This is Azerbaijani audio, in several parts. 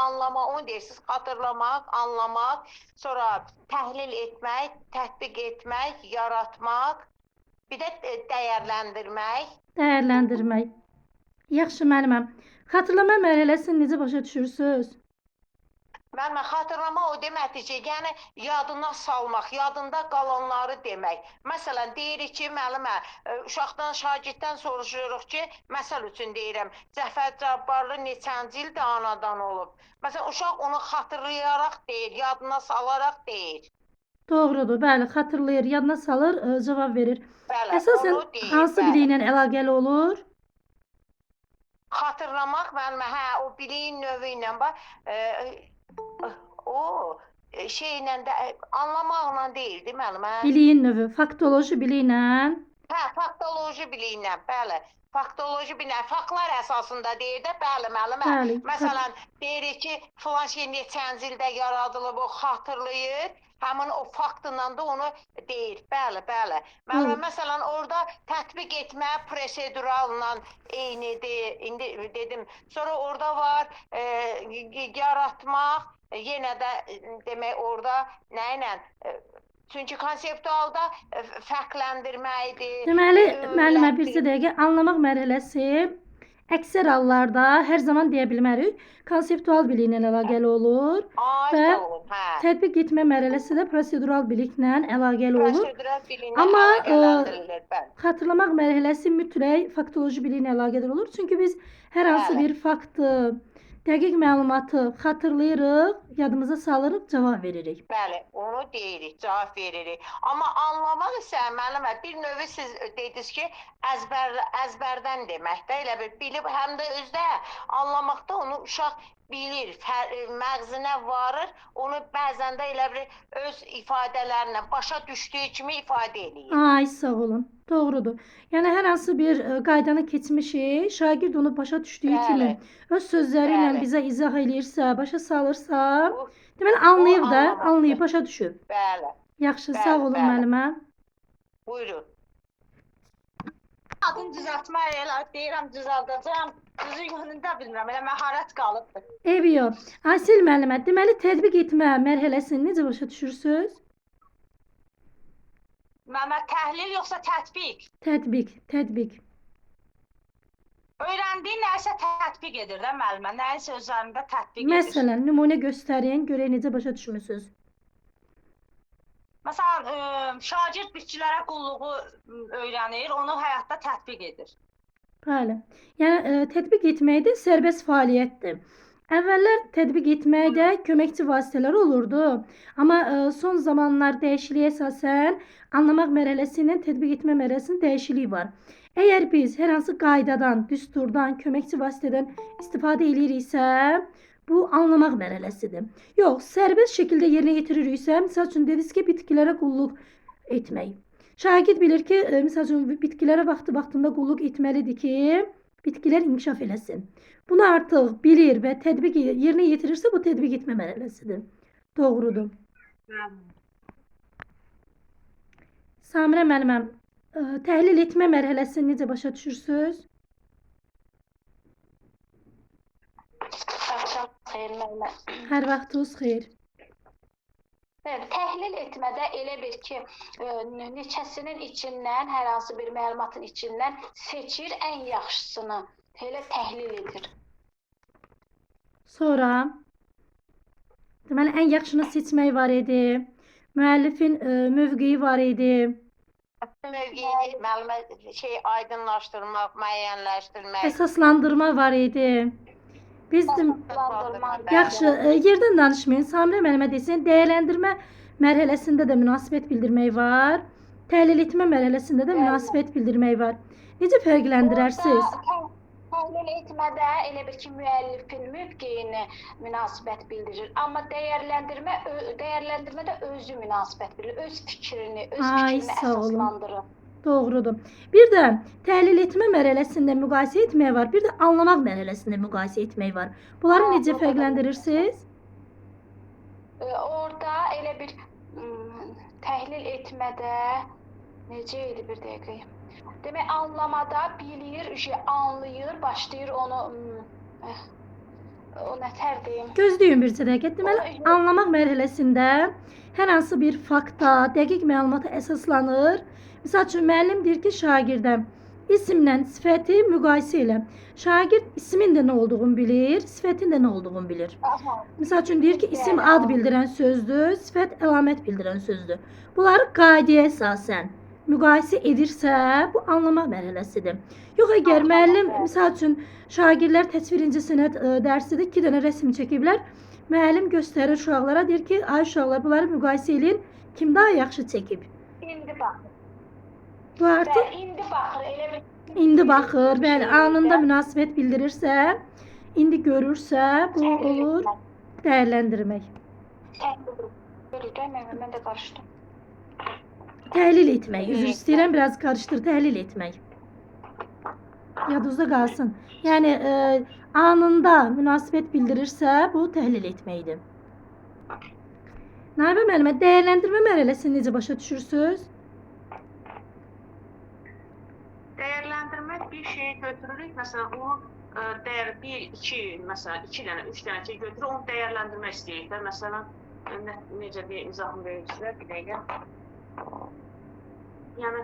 anlamaq, onu deyirsiniz, xatırlamaq, anlamaq, sonra təhlil etmək, tətbiq etmək, yaratmaq, bir də dəyərləndirmək. Dəyərləndirmək. Yaxşı müəlliməm. Xatırlama mərhələsini necə başa düşürsüz? Müəllimə, xatırlamaq o deməkdir ki, yəni yadına salmaq, yadında qalanları demək. Məsələn, deyirik ki, müəllimə, uşaqdan, şagirddən soruşuruq ki, məsəl üçün deyirəm, Cəfər Cabbarlı neçənci ildə anadan olub. Məsələn, uşaq onu xatırlayaraq deyir, yadına salaraq deyir. Doğrudur, bəli, xatırlayır, yadına salır, cavab verir. Bəli, Əsasən onu deyir, hansı bəli. biliklə əlaqəli olur? Xatırlamaq, müəllimə, hə, o biliyin növü ilə bax, o şeylə də anlamaqla deyildi müəllimə. Biliyin növü, faktoloji biliklə. Hə, faktoloji biliklə, bəli. Faktoloji biliklə, faktlar əsasında deyir də, bəli müəllimə. Bəli. Məsələn, deyirik ki, filan şey neçənci ildə yaradılıb, o xatırlayır. Həmin o faktla da onu deyir. Bəli, bəli. Müəllimə, məsələn, orada tətbiq etmə proseduralla eynidir. İndi dedim. Sonra orada var yaratmaq, yenə də demək orada nə ilə? Çünki konseptualda fərqləndirməkdir. Deməli, müəllimə, bircə dəqiqə, anlamaq mərhələsi əksər hallarda hər zaman deyə bilmərik, konseptual biliklə əlaqəli olur və tətbiq etmə mərhələsi də prosedural biliklə əlaqəli olur. Amma xatırlamaq mərhələsi mütləq faktoloji biliklə əlaqədar olur. Çünki biz hər hansı bir faktı, dəqiq məlumatı xatırlayırıq, yadımıza salırıq, cavab veririk. Bəli, onu deyirik, cavab veririk. Amma anlamaq isə müəllimə, bir növü siz dediniz ki, əzbərdən deməkdə, elə bir bilib, həm də özdə anlamaqda onu uşaq bilir, məğzinə varır, onu bəzən də elə bir öz ifadələrlə başa düşdüyü kimi ifadə edir. Ay, sağ olun. Doğrudur. Yəni hər hansı bir qaydanı keçmişik, şagird onu başa düşdüyü kimi öz sözləri ilə bizə izah eləyirsə, başa salırsa, deməli anlayıb da, anlayıb, başa düşüb. Bəli. Yaxşı, sağ olun müəllimə. Buyurun. Adını düzəltmək elə deyirəm, düzəldəcəm. Düzü yönündə bilmirəm, elə məharət qalıbdır. Eybi yox. Aysel müəllimə, deməli tətbiq etmə mərhələsini necə başa düşürsüz? Müəllimə, təhlil yoxsa tətbiq? Tətbiq. Öyrəndiyin nəyisə tətbiq edir də müəllimə, nəyisə üzərində tətbiq edir. Məsələn, nümunə göstərin, görək necə başa düşmüsünüz. Məsələn, şagird bitkilərə qulluğu öyrənir, onu həyatda tətbiq edir. Bəli. Yəni tətbiq etmək də sərbəst fəaliyyətdir. Əvvəllər tətbiq etməkdə köməkçi vasitələr olurdu. Amma son zamanlar dəyişikliyə əsasən anlamaq mərhələsi ilə tətbiq etmə mərhələsinin dəyişikliyi var. Əgər biz hər hansı qaydadan, düsturdan, köməkçi vasitədən istifadə ediriksə, bu anlamaq mərhələsidir. Yox, sərbəst şəkildə yerinə yetiririksə, məsəl üçün dediniz ki, bitkilərə qulluq etmək. Şagird bilir ki, misal üçün bitkilərə vaxtında qulluq etməlidir ki, bitkilər inkişaf eləsin. Bunu artıq bilir və tətbiq yerinə yetirirsə, bu tətbiq etmə mərhələsidir. Doğrudur. Samirə müəlliməm, təhlil etmə mərhələsini necə başa düşürsüz? Axşam xeyir müəllimə. Hər vaxtınız xeyir. Təhlil etmədə elə bir ki, neçəsinin içindən, hər hansı bir məlumatın içindən seçir ən yaxşısını, elə təhlil edir. Sonra, deməli, ən yaxşını seçmək var idi, müəllifin mövqeyi var idi. Mövqeyi, müəllimə, aydınlaşdırmaq, müəyyənləşdirmək. Əsaslandırma var idi. Bizdim, yaxşı, yerdən danışmayın. Samirə müəllimə desin, dəyərləndirmə mərhələsində də münasibət bildirmək var. Təhlil etmə mərhələsində də münasibət bildirmək var. Necə fərqləndirərsiniz? Təhlil etmədə elə bir ki, müəllifin mövqeyini münasibət bildirir. Amma dəyərləndirmədə özü münasibət bildirir. Öz fikrini əsaslandırır. Doğrudur. Bir də təhlil etmə mərhələsində müqayisə etmək var, bir də anlamaq mərhələsində müqayisə etmək var. Bunları necə fərqləndirirsiniz? Orada elə bir təhlil etmədə necə idi bir dəqiqə? Demək, anlamada bilir, anlayır, başlayır onu o nətərdir? Gözləyin bircə dəqiqə. Deməli, anlamaq mərhələsində hər hansı bir fakta, dəqiq məlumata əsaslanır. Məsəl üçün müəllim deyir ki, şagirdə isimlə sifəti müqayisə elə. Şagird ismin də nə olduğunu bilir, sifətin də nə olduğunu bilir. Aha. Məsəl üçün deyir ki, isim ad bildirən sözdür, sifət əlamət bildirən sözdür. Bunları qaydaya əsasən müqayisə edirsə, bu anlamaq mərhələsidir. Yox, əgər müəllim, misal üçün, şagirdlər təsvirinci sənət dərsidir, 2 dənə rəsm çəkiblər. Müəllim göstərir uşaqlara, deyir ki, ay uşaqlar, bunları müqayisə edin, kim daha yaxşı çəkib. İndi baxır. Bu artıq İndi baxır, elə bir indi baxır, bəli, anında münasibət bildirirsə, indi görürsə, bu olur dəyərləndirmək. Mən də qarışdım. Təhlil etmək, üzr istəyirəm, biraz qarışdır, təhlil etmək. Yadınızda qalsın. Yəni, anında münasibət bildirirsə, bu təhlil etməkdir. Nayibə müəllimə, dəyərləndirmə mərhələsini necə başa düşürsünüz? Dəyərləndirmək bir şeyi götürürük, məsələn, onu dəyər 1, 2, məsələn, 2 dənə, 3 dənə şey götürür, onu dəyərləndirmək istəyir də, məsələn, necə deyə izahını verirsizlər, bir dəqiqə. Yəni,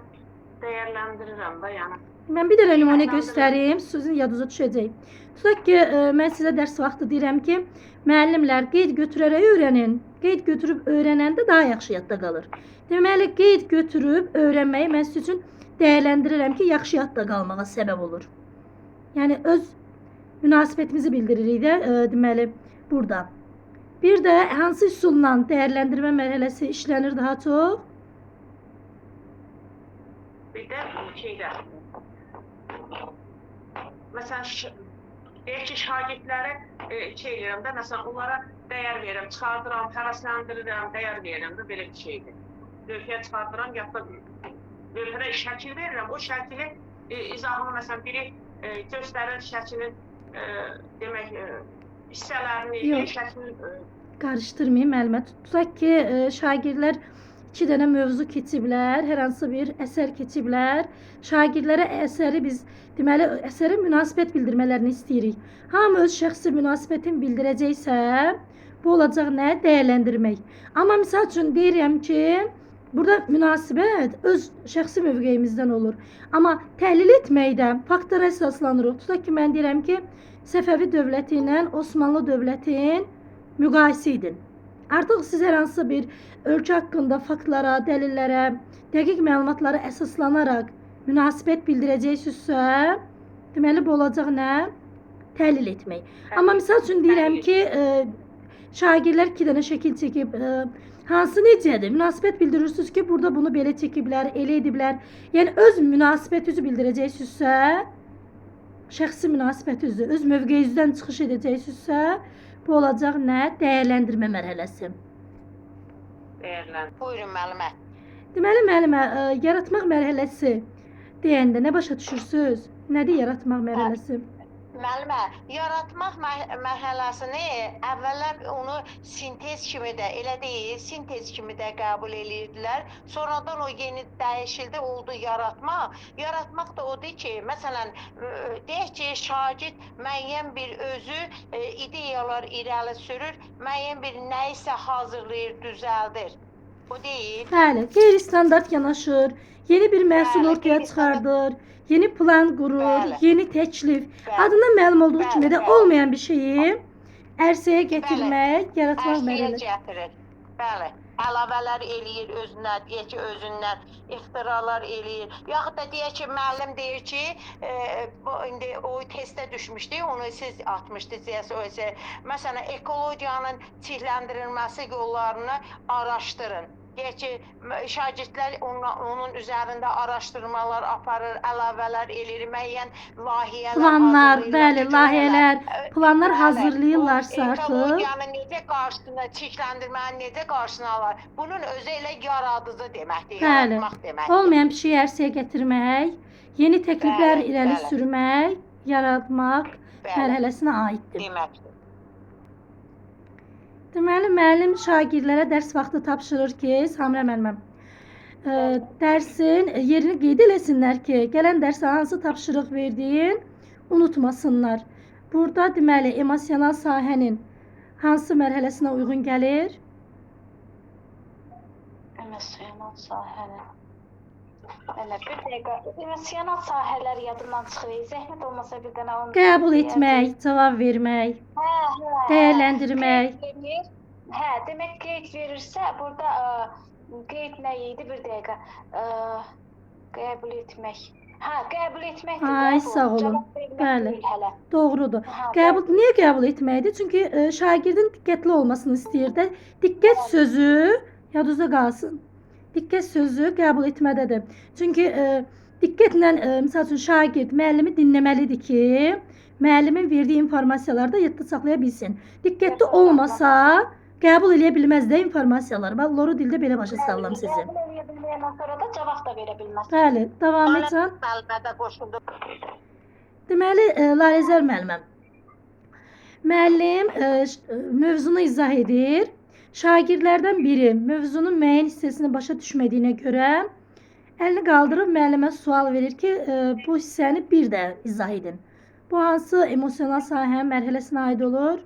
dəyərləndirirəm də, yəni. Mən bir dənə nümunə göstərim, sizin yadınıza düşəcək. Tutaq ki, mən sizə dərs vaxtı deyirəm ki, müəllimlər qeyd götürərək öyrənin. Qeyd götürüb öyrənəndə daha yaxşı yadda qalır. Deməli, qeyd götürüb öyrənməyi mən sizin üçün dəyərləndirirəm ki, yaxşı yadda qalmağa səbəb olur. Yəni, öz münasibətimizi bildiririk də, deməli, burada. Bir də hansı üsulla dəyərləndirmə mərhələsi işlənir daha çox? Bir də şeydə, məsələn, deyək ki, şagirdləri şey edirəm də, məsələn, onlara dəyər verirəm, çıxardıram, həvəsləndirirəm, dəyər verirəm də, belə bir şeydir. Lövhəyə çıxardıram, yaxud da lövhədə şəkil verirəm, o şəkili izahını, məsələn, biri göstərir şəklin, demək, hissələrini, şəklin... Qarışdırmayın müəllimə. Tutaq ki, şagirdlər 2 dənə mövzu keçiblər, hər hansı bir əsər keçiblər. Şagirdlərə əsəri biz, deməli, əsərə münasibət bildirmələrini istəyirik. Hamı öz şəxsi münasibətini bildirəcəksə, bu olacaq nə? Dəyərləndirmək. Amma misal üçün deyirəm ki, burada münasibət öz şəxsi mövqeyimizdən olur. Amma təhlil etməkdə faktlara əsaslanırıq. Tutaq ki, mən deyirəm ki, Səfəvi dövləti ilə Osmanlı dövlətin müqayisə edin. Artıq siz hər hansı bir ölkə haqqında faktlara, dəlillərə, dəqiq məlumatlara əsaslanaraq münasibət bildirəcəksinizsə, deməli, bu olacaq nə? Təhlil etmək. Amma misal üçün deyirəm ki, şagirdlər 2 dənə şəkil çəkib, hansı necədir? Münasibət bildirirsiniz ki, burada bunu belə çəkiblər, elə ediblər. Yəni, öz münasibətinizi bildirəcəksinizsə, şəxsi münasibətinizi, öz mövqeyinizdən çıxış edəcəksinizsə, bu olacaq nə? Dəyərləndirmə mərhələsi. Dəyərləndir. Buyurun, müəllimə. Deməli, müəllimə, yaratmaq mərhələsi deyəndə nə başa düşürsünüz? Nədir yaratmaq mərhələsi? Müəllimə, yaratmaq mərhələsini əvvəllər onu sintez kimi də, elə deyil, sintez kimi də qəbul edirdilər. Sonradan o yeni dəyişildi, oldu yaratmaq. Yaratmaq da odur ki, məsələn, deyək ki, şagird müəyyən bir özü ideyalar irəli sürür, müəyyən bir nəyisə hazırlayır, düzəldir. O deyil. Bəli, qeyri-standart yanaşır, yeni bir məhsul ortaya çıxardır. Yeni plan qurur, yeni təklif. Adından məlum olduğu kimi də olmayan bir şeyi ərsəyə gətirmək, yaratmaq mərhələsi. Ərsəyə gətirir. Bəli. Əlavələr eləyir özündən, deyək ki, özündən ixtiralar eləyir. Yaxud da deyək ki, müəllim deyir ki, indi o testə düşmüşdü, onu siz atmışdınız. Məsələn, ekologiyanın çirkləndirilməsi yollarını araşdırın. Deyək ki, şagirdlər onun üzərində araşdırmalar aparır, əlavələr eləyir, müəyyən layihələr planlar, bəli, layihələr, planlar hazırlayırlarsa artıq. Ekologiyanın necə qarşısına, çirkləndirmənin necə qarşısına alır? Bunun özü elə yaradıcı deməkdir, yaratmaq deməkdir. Olmayan bir şeyi ərsəyə gətirmək, yeni təkliflər irəli sürmək, yaratmaq mərhələsinə aiddir. Deməkdir. Deməli, müəllim şagirdlərə dərs vaxtı tapşırır ki, Samira müəlliməm, dərsin yerini qeyd eləsinlər ki, gələn dərsə hansı tapşırıq verdiyin unutmasınlar. Burada deməli emosional sahənin hansı mərhələsinə uyğun gəlir? Emosional sahələr. Elə bir dəqiqə. Emosional sahələr yadımdan çıxır. Zəhmət olmasa bir dənə onu Qəbul deyərdim. etmək, cavab vermək, Hə. dəyərləndirmək. Qeyd verir. Hə, demək qeyd verirsə, burada qeyd nə idi bir dəqiqə? Qəbul etmək. Hə, qəbul etməkdir. Ay, qəbul. sağ olun. Cavab vermək Bəli. deyil hələ. Doğrudur. Aha, Qəbul niyə qəbul etməkdir? Çünki şagirdin diqqətli olmasını istəyir də. Diqqət sözü yadınızda qalsın. Diqqət sözü qəbul etmədədir. Çünki diqqətlə məsəl üçün şagird müəllimi dinləməlidir ki, müəllimin verdiyi informasiyaları da yadda saxlaya bilsin. Diqqətli olmasa qəbul edə bilməz də informasiyaları. Bax, loru dildə belə başa sallam sizi. Qəbul edə bilməyəndən sonra da cavab da verə bilməz. Bəli, davam et can. Müəllimə qoşuldu. Deməli, Laləzər müəlliməm. Müəllim mövzunu izah edir. Şagirdlərdən biri mövzunun müəyyən hissəsini başa düşmədiyinə görə əlini qaldırıb müəllimə sual verir ki, bu hissəni bir də izah edin. Bu hansı emosional sahənin mərhələsinə aid olur?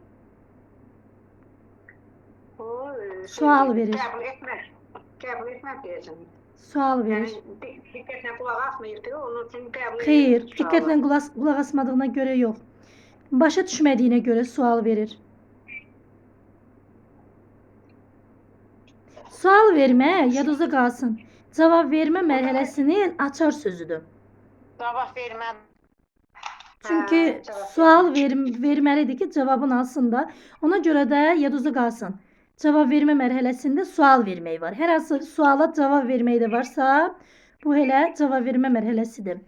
Sual verir. Qəbul etmək deyəcəm. Sual verir. Yəni diqqətlə qulaq asmayıbdı, onun üçün qəbul Xeyr, etmək diqqətlə qulaq asmadığına görə yox. Başa düşmədiyinə görə sual verir. Sual vermə yadınızda qalsın. Cavab vermə mərhələsinin açar sözüdür. Cavab verməm. Çünki sual verməlidir ki, cavabın alsın da. Ona görə də yadınızda qalsın. Cavab vermə mərhələsində sual vermək var. Hər hansı suala cavab vermək də varsa, bu elə cavab vermə mərhələsidir.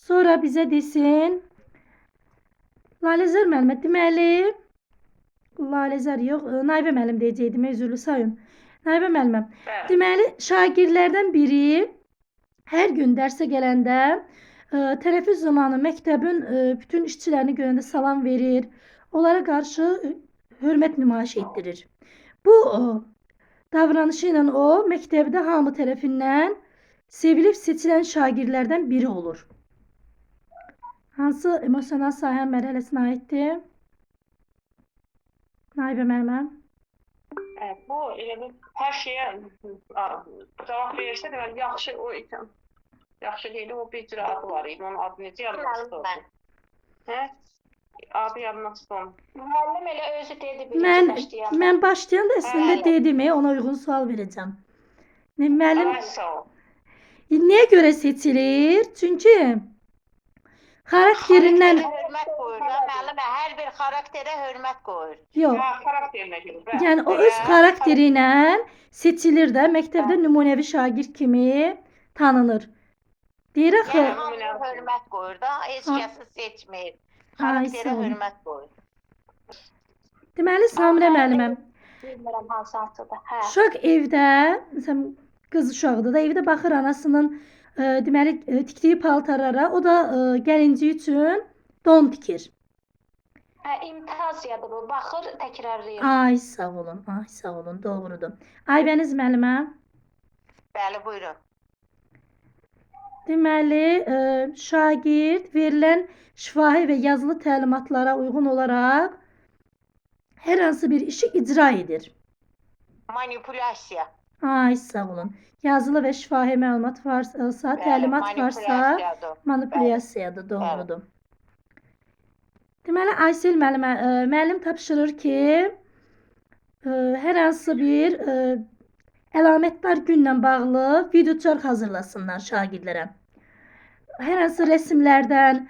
Sonra bizə desin, Laləzər müəllimə, deməli, Laləzər yox, Naibə müəllim deyəcəkdim, üzrlü sayın. Naibə müəllimə, deməli, şagirdlərdən biri hər gün dərsə gələndə tənəffüs zamanı məktəbin bütün işçilərini görəndə salam verir, onlara qarşı hörmət nümayiş etdirir. Bu davranışı ilə o, məktəbdə hamı tərəfindən sevilib seçilən şagirdlərdən biri olur. Hansı emosional sahə mərhələsinə aiddir? Naibə müəllimə. Bu elə hər şeyə cavab verirsə deməli yaxşı o ikən. Yaxşı deyil, o bir icraatı var idi. Onun adı necə yadımda tutuldu? Hə? Adı yadımda tutuldu. Müəllim elə özü dedi birinci başlayanda. Mən başlayanda əslində Bəli. dedim, ona uyğun sual verəcəm. Müəllim Ay, sağ ol. niyə görə seçilir? Çünki xarakterindən Hörmət qoyur da müəllimə, hər bir xarakterə hörmət qoyur. yox. Ha, xarakterinə görə. Bəli. Yəni o öz xarakteri ilə seçilir də məktəbdə nümunəvi şagird kimi tanınır. Deyir axı, Yəni hamıya hörmət qoyur da, heç kəsi seçmir. Xarakterə sağ olun. hörmət qoyur. deməli Samirə müəlliməm, Bilmirəm hansı hansıdır. Hə. uşaq evdə, məsələn qız uşağıdır da, evdə baxır anasının deməli tikdiyi paltarlara, o da gəlinci üçün don tikir. Hə, imitaziyadır bu. Baxır, təkrarlayır. Ay sağ olun, ay sağ olun, doğrudur. Aybəniz müəllimə, Bəli, buyurun. deməli şagird verilən şifahi və yazılı təlimatlara uyğun olaraq hər hansı bir işi icra edir. Manipulyasiya. Ay sağ olun. Yazılı və şifahi məlumat varsa, təlimat varsa, manipulyasiyadır. manipulyasiyadır, doğrudur. Deməli Aysel müəllimə, müəllim tapşırır ki, hər hansı bir əlamətdar günlə bağlı videoçarx hazırlasınlar şagirdlərə. Hər hansı rəsmlərdən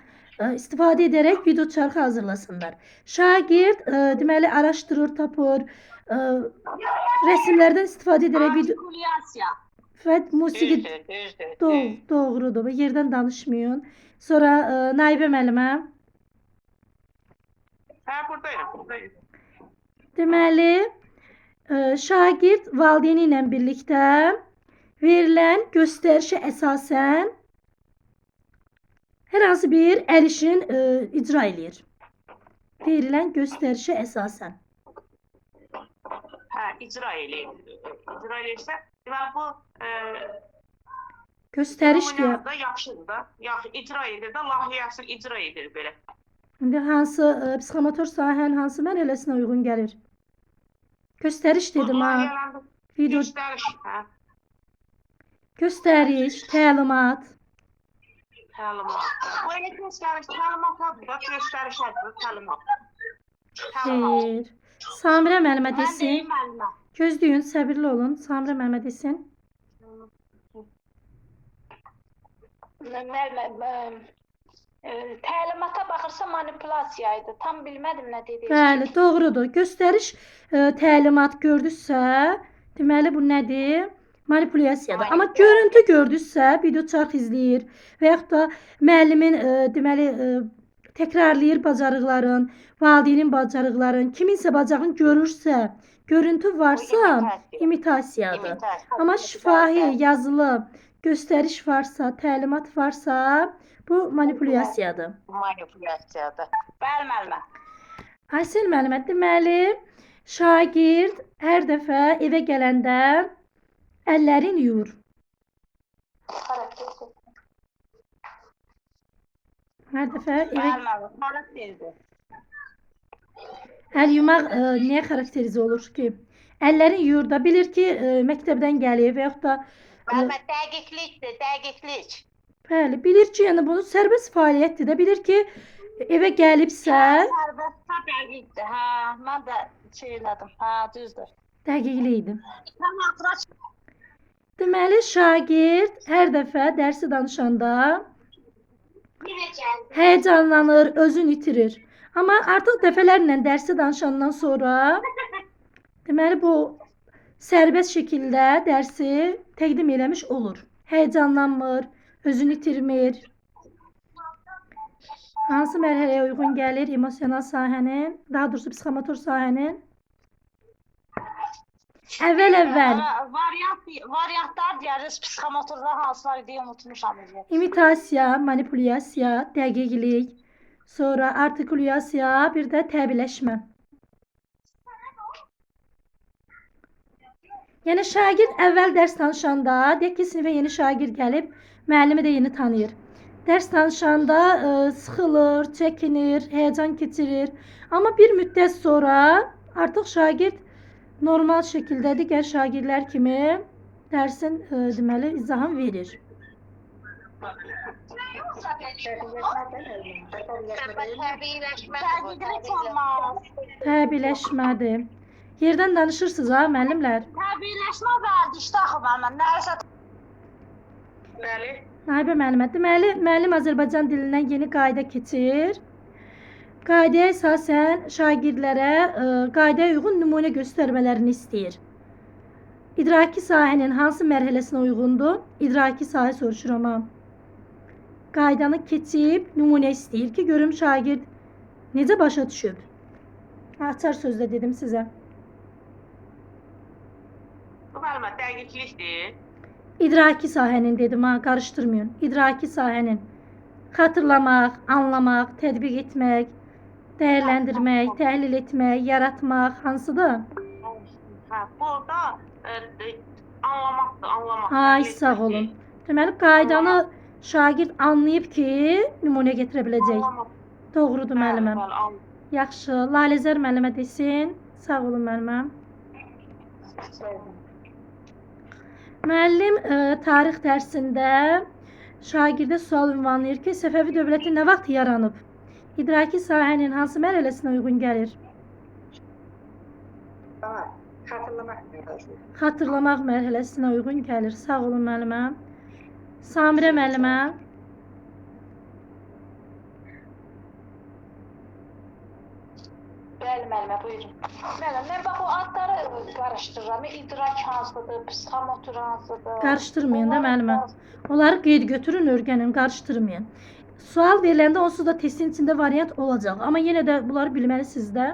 istifadə edərək videoçarx hazırlasınlar. Şagird deməli araşdırır, tapır, rəsmlərdən istifadə edərək video Manipulyasiya. və musiqi Düzdür. doğrudur. Yerdən danışmayın. Sonra Naibə müəllimə, Hə, buradayım. deməli şagird valideyni ilə birlikdə verilən göstərişə əsasən hər hansı bir əl işin icra eləyir. Verilən göstərişə əsasən. Hə, icra eləyir. İcra eləyirsə, deməli bu Göstəriş deyə. da yaxşıdır da. Yaxşı icra edir də, layihəsini icra edir belə. İndi hansı psixomotor sahənin hansı mərhələsinə uyğun gəlir? Göstəriş dedim ha. Layihələndə Video göstəriş, hə, göstəriş, təlimat. təlimat. Bu elə göstəriş, təlimatlar da göstərişədir, təlimat. Təlimat. Xeyr. Samirə müəllimə Mən desin. deyim müəllimə. Gözləyin, səbirli olun. Samirə müəllimə desin. Müəllimə, təlimata baxırsa manipulyasiya idi. Tam bilmədim nə dediyiniz. Bəli, doğrudur. Göstəriş təlimat gördünüzsə, deməli bu nədir? Manipulyasiyadır. Amma görüntü gördünüzsə, video çarx izləyir və yaxud da müəllimin deməli təkrarlayır bacarıqların, valideynin bacarıqların, kiminsə bacarığını görürsə, görüntü varsa imitasiyadır. İmitasiya. Amma şifahi, yazılı göstəriş varsa, təlimat varsa, bu manipulyasiyadır. Manipulyasiyadır. Bəli müəllimə. Aysel müəllimə, deməli, şagird hər dəfə evə gələndə əllərini yuyur. Hər dəfə evə Bəli müəllimə. Xarakterdir. əl yumaq niyə xarakterizə olur ki? Əllərini yuyur da bilir ki, məktəbdən gəlir və yaxud da Müəllimə, dəqiqlikdir, dəqiqlik. bəli, bilir ki, yəni bunu sərbəst fəaliyyətdir də, bilir ki, evə gəlibsə, Sərbəstə dəqiqdir. Hə, mən də şey elədim. Hə, düzdür. dəqiqlikdir. Tamam, bırak. Deməli, şagird hər dəfə dərsi danışanda həyəcanlanır, özünü itirir. Amma artıq dəfələrlə dərsi danışandan sonra deməli bu sərbəst şəkildə dərsi təqdim eləmiş olur. Həyəcanlanmır, özünü itirmir. Hansı mərhələyə uyğun gəlir emosional sahənin, daha doğrusu psixomotor sahənin? Əvvəl Variantlar deyəriz, psixomotorlar hansılar idi, unutmuşam. imitasiya, manipulyasiya, dəqiqlik, sonra artikulyasiya, bir də təbiləşmə. Yəni şagird əvvəl dərs danışanda, deyək ki, sinifə yeni şagird gəlib, müəllimi də yeni tanıyır. Dərs danışanda sıxılır, çəkinir, həyəcan keçirir. Amma bir müddət sonra artıq şagird normal şəkildə digər şagirdlər kimi dərsin deməli izahını verir. Təbiləşmədir. Yerdən danışırsınız ha müəllimlər. Təbiləşmə vərdişdə axı müəllimə. Nəsə Bəli. Nahibə müəllimə, deməli müəllim Azərbaycan dilindən yeni qayda keçir. Qaydaya əsasən şagirdlərə qaydaya uyğun nümunə göstərmələrini istəyir. İdraki sahənin hansı mərhələsinə uyğundur? İdraki sahə soruşuram ha. Qaydanı keçib nümunə istəyir ki, görüm şagird necə başa düşüb. Açar sözlə dedim sizə. Bu müəllimə dəqiqlikdir. İdraki sahənin dedim ha, qarışdırmayın. İdraki sahənin xatırlamaq, anlamaq, tətbiq etmək, dəyərləndirmək, təhlil etmək, yaratmaq hansıdır? Hə, burada anlamaqdır, anlamaq. Ay, sağ olun. Deməli, qaydanı şagird anlayıb ki, nümunə gətirə biləcək. Anlamaq. Doğrudur müəlliməm. Bəli, anlamaq. Yaxşı, Laləzər müəllimə desin. Sağ olun müəlliməm. Müəllim tarix dərsində şagirdə sual ünvanlayır ki, Səfəvi dövləti nə vaxt yaranıb? İdraki sahənin hansı mərhələsinə uyğun gəlir? Xatırlamaq mərhələsinə uyğun gəlir. Sağ olun müəlliməm. Samirə müəllimə. Bəli müəllimə, buyurun. Müəllimə, mən bax o adları qarışdırıram. İdrak hansıdır, psixomotor hansıdır? Qarışdırmayın da müəllimə. Onları qeyd götürün, öyrənin, qarışdırmayın. Sual veriləndə onsuz da testin içində variant olacaq. Amma yenə də bunları bilməlisiniz də.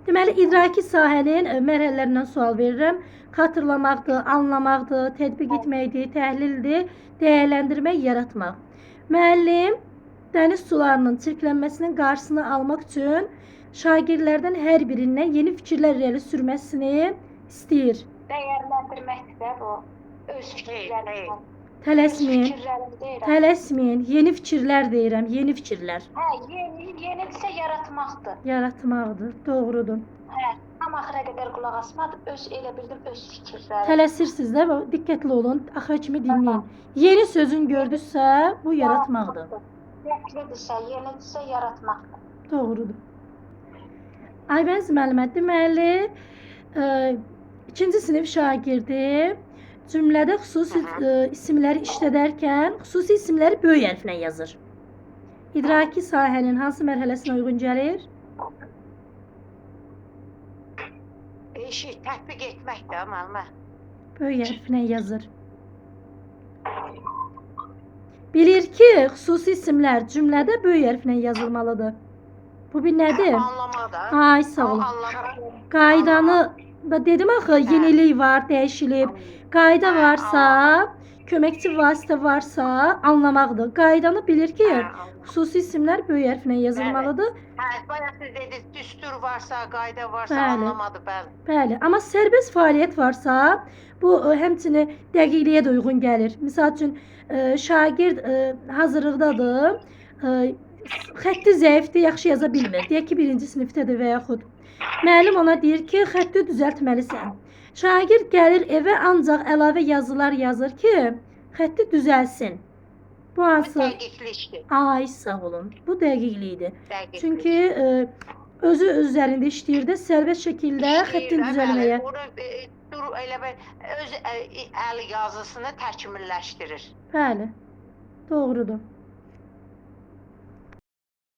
Deməli, idraki sahənin mərhələlərindən sual verirəm. Xatırlamaqdır, anlamaqdır, tətbiq etməkdir, təhlildir, dəyərləndirmək, yaratmaq. Müəllim dəniz sularının çirklənməsinin qarşısını almaq üçün şagirdlərdən hər birindən yeni fikirlər irəli sürməsini istəyir. Dəyərləndirməkdir də bu. Öz Hey, fikirlərini. Tələsməyin. Fikirlərimi deyirəm. Tələsməyin. Yeni fikirlər deyirəm. Yeni fikirlər. Hə, yenidirsə yaratmaqdır. Yaratmaqdır. Doğrudur. Hə, tam axıra qədər qulaq asmadı, elə bildim öz fikirləri. Tələsirsiniz də, diqqətli olun. Axıra kimi dinləyin. Yeni sözün gördünüzsə, bu yaratmaqdır. Yenidirsə, yenidirsə yaratmaqdır. Doğrudur. Aybəniz müəllimə, deməli, 2-ci sinif şagirdi cümlədə xüsusi isimləri işlədərkən xüsusi isimləri böyük hərflə yazır. İdraki sahənin hansı mərhələsinə uyğun gəlir? Tətbiq etmək də müəllimə. Böyük hərflə yazır. Bilir ki, xüsusi isimlər cümlədə böyük hərflə yazılmalıdır. Bu bir nədir? Anlamada. Ay, sağ olun. Qaydanı dedim axı, yenilik var, dəyişilib. Qayda varsa, köməkçi vasitə varsa anlamaqdır. Qaydanı bilir ki, xüsusi isimlər böyük hərflə yazılmalıdır. Hə, bayaq siz dediniz, düstur varsa, qayda varsa Bəli. anlamadı, bəli. Bəli, amma sərbəst fəaliyyət varsa, bu həmçinin dəqiqliyə də uyğun gəlir. Məsəl üçün, şagird hazırlıqdadır, xətti zəifdir, yaxşı yaza bilmir. Deyək ki, 1-ci sinifdədir və yaxud müəllim ona deyir ki, xətti düzəltməlisən. Şagird gəlir evə ancaq əlavə yazılar yazır ki, xətti düzəlsin. Bu Bu hansı? dəqiqlikdir. Ay, sağ olun. Bu dəqiqlikdir. Dəqiqlik. Çünki özü üzərində işləyir də sərbəst şəkildə xəttin düzəlməyə. Dur elə bir öz əl yazısını təkmilləşdirir. Bəli. Doğrudur.